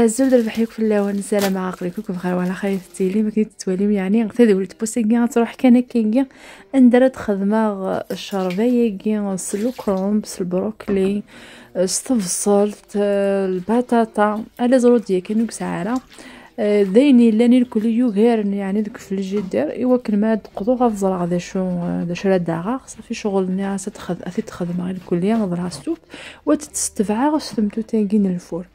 عزول درب حيوك في الله ونسلام عقلك بخير وعلى خير تيلي ما كنت توليم يعني غتدي ولت بوسيكي تروح كان كينغ اندرت خدمه الشربيه كي سلو كرومبس البروكلي الصلت البطاطا على زرو ديال كانوا ساعه ذيني لاني الكل يغير يعني ذك في الجدار ايوا كلمه تقضو غتزرع ذا شو داغا صافي شغل ناس تخدم غير الكليه نضرها ستوب وتستفعى غستمتو تاكين الفور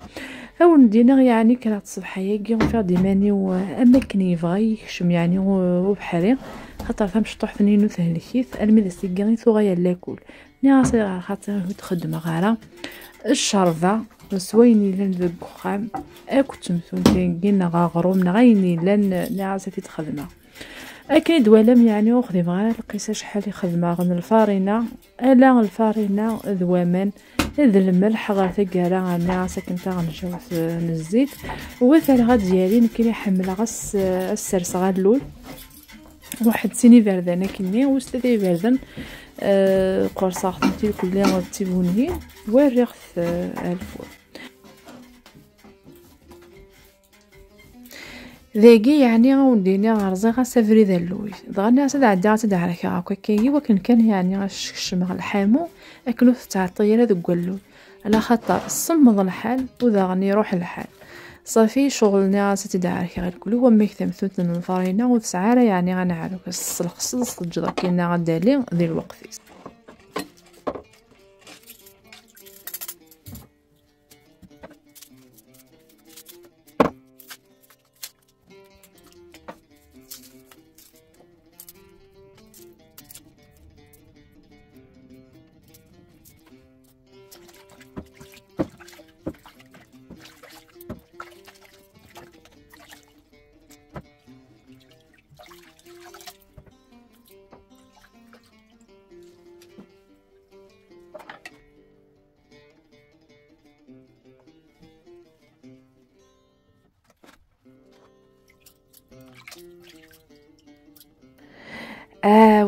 او ندينا يعني كرات الصباحيه كي غنفير ديماني واما كان يبغي يكشم يعني وبحالي خاطر فهم شطوح ثنين وثهلكيت الميد سيكاني ثغيا لاكل ناس خاطر تخدم غاره الشربه سويني لان ذوك خام اكو تمثون كاين غاغروم غايني لان نعاسه تخدمه اكيد ولم يعني وخدي بغا لقيت شحال يخدمها غن الفارينه الا الفارينه ذوامان ذ الملح غير تقرا نعاسه كنت غنجوز الزيت وثال غا ديالي نكري حمل غس السرس غا اللول واحد سيني بردانه كني وستدي بردن قرصه خدمتي كلها غتيبوني وريخ الفور ذاكي يعني غنديني غرزي غسافري ذا اللوي ضغني اسد عدا تدعرك هكا كي وكن كان يعني غشمغ الحامو اكلو تاع الطياره ذوك اللوي على خاطر صمد الحال وذاغني يروح الحال صافي شغلني راسي تدعرك غير كل هو ما يكتمثوت من الفرينه وتسعاره يعني غنعرف الخصص الجدا كاينه غدالي ذي الوقت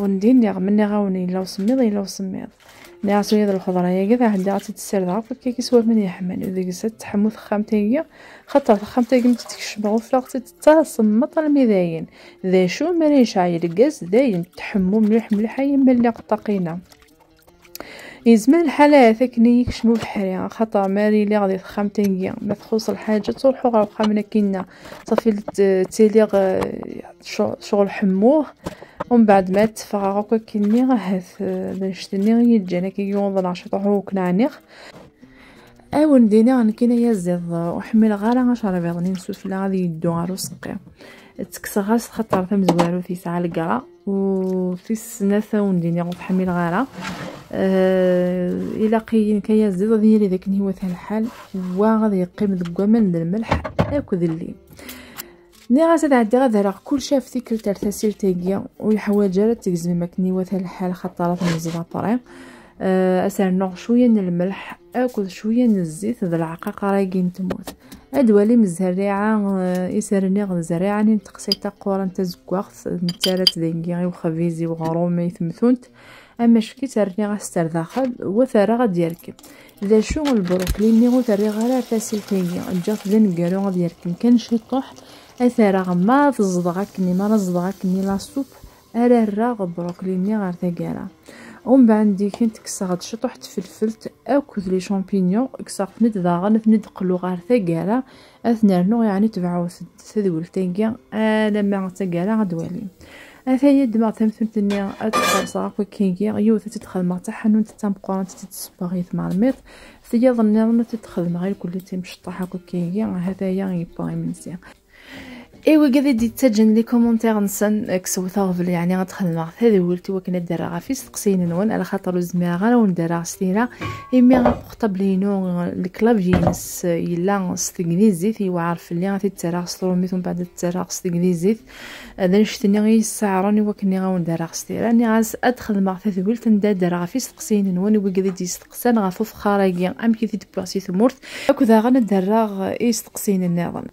وندير مني غاوني لو سميض نعسو يد الخضرايه كذا عندي عطيت السردة فكي كيسوى من يحمل ذيك السد تحمو ثخامتي خاطر ثخامتي متكشف غوفلاغتي تصمط المذاين ذا شو مانيش عايل الكاز داين تحمو مليح يملي قطقينا يزمان الحالة ثكني يكشمو بحريا خاطر ماري لي غادي ثخامتي ما تخص الحاجه تروحو غا خامنا كينا صافي تيلي شغل حموه ومن بعد ما تفغى هكا كيني هاث نشتني يجينا كي يوض نشطو كنعنيخ او نديني غنكينا يا زيض وحمل غالا شرب يضني نسوفلا غادي يدو غارو سقي تكسغاس خاطر ثم زوارو في ساعه الكرا وفي السنه ونديني غتحمل غالا الى قين كيا زيض ديالي داك هو ثا الحال وغادي يقيم ذكوامن الملح اكو ذلي ني غاسد عندي غادي كل شاف فيك ترتاسيل تاكيا والحوايج راه تكزمي ماكني وثا الحال خاطر نزيد طريق اسر نوع شويه من الملح اكل شويه من الزيت ذا العقاقه راكين تموت ادوالي من الزريعه يسرني غد زريعه نتقسيتا قورا تزكواخ نتالات دينكي وخفيزي وغرومي ثمثونت اما شكي ترني غاستر داخل وثرا غادي يركب ذا شو البروكلي ني غوثري غير تاسيل تاكيا جات ذن كارو غادي يركب كان شطوح اثار ما تصدغكني ما نصدغكني لا سوب ارا الراغ بروكليني غير ثقاله ومن بعد ديك تكسغد شطحت فلفلت اكل لي شامبينيون كسغت ندغن ندقلو غير ثقاله اثنرنو يعني تبعو تذول ثقا لما ثقاله غدوالي اثايا دماغ تمثلتني اتقصا كيكي يوث تدخل ما تحنون تتمقران تتصبغيت مع الميط ثيا ظننا تدخل غير كل تمشطحه كيكي هذايا يبغي منسي ايوا كذا دي تسجل لي كومونتير نسن كسوثاغفل يعني غتخدم مع هذا ولتي وكنا دارا في سقسين نون على خاطر زميرا غير وندارا ستيرا ايمي بورطابلينو الكلافينس يلا ستغنيزيت يعرف اللي غادي ترا ستروميت ومن بعد ترا ستغنيزيت هذا نشتني غي ساعراني وكني غندارا ستيرا راني غاز ادخل مع هذا ولت ندارا في سقسين نون وكذا دي سقسان غافوف خارجي ام كي تباسي ثمورت هكذا غندارا اي سقسين النظام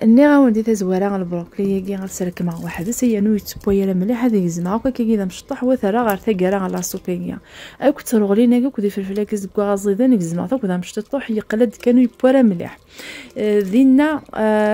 ني غاوندي تزوارا البروكلي كي غتسرك مع واحد سيانو يتبويا مليح هذيك الزما هكا كي اذا مشطح وثرا غير ثقرا لا سوبينيا اكو ترغلينا كودي فلفله كزكوا غازيدان الزما هكا كدا مشطح يقلد كانوا يبورا مليح دينا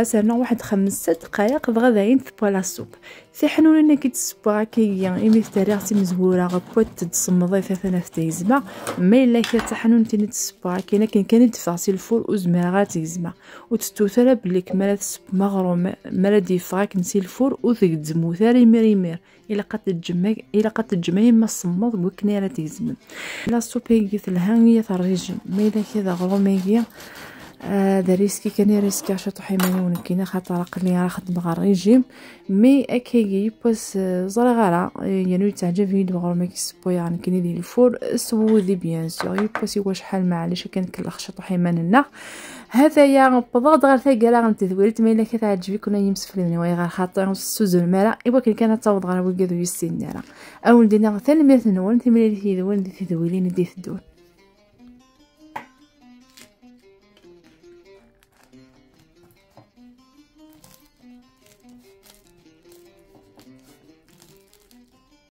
سرنا واحد 5 دقائق بغا تبوا لا سوب سي حنوننا كي تسبوا كي ايمي تاريخ مزهوره غبوت تصمضي ثلاثه تيزما ما الا كي تحنون تي تسبوا كاين تفاصيل الفول وزمارات تيزما وتستوثر بلي كمالات مغروم مالا ديفاك نسي الفور وتقدمو ثاري مير الا قد تجمعي ما صمض وكنيره تيزمن لا سوبيغي الهانيه تاع الريجيم ما الا كذا غروميغيا ريسكي كان ريسكي عشان طحيماني ونكينا خاطر قلني راه خدم غير ريجيم مي اكاي بس زرا غرا يعني تعجبني دغور ما كيسبو يعني كاين ديال الفور سوودي بيان سور بس هو شحال معليش كان كل خشط طحيماننا هذا يا بضغط غير ثقيله غنتذويرت ما الا كتعجبك كنا يمسفلني وي غير خاطر السوز المرا ايوا كان تعوض غير وكادو يسينارا اول دينا ثاني ميرت نون ثمن اللي تيدوين دي تذويلين دي تدور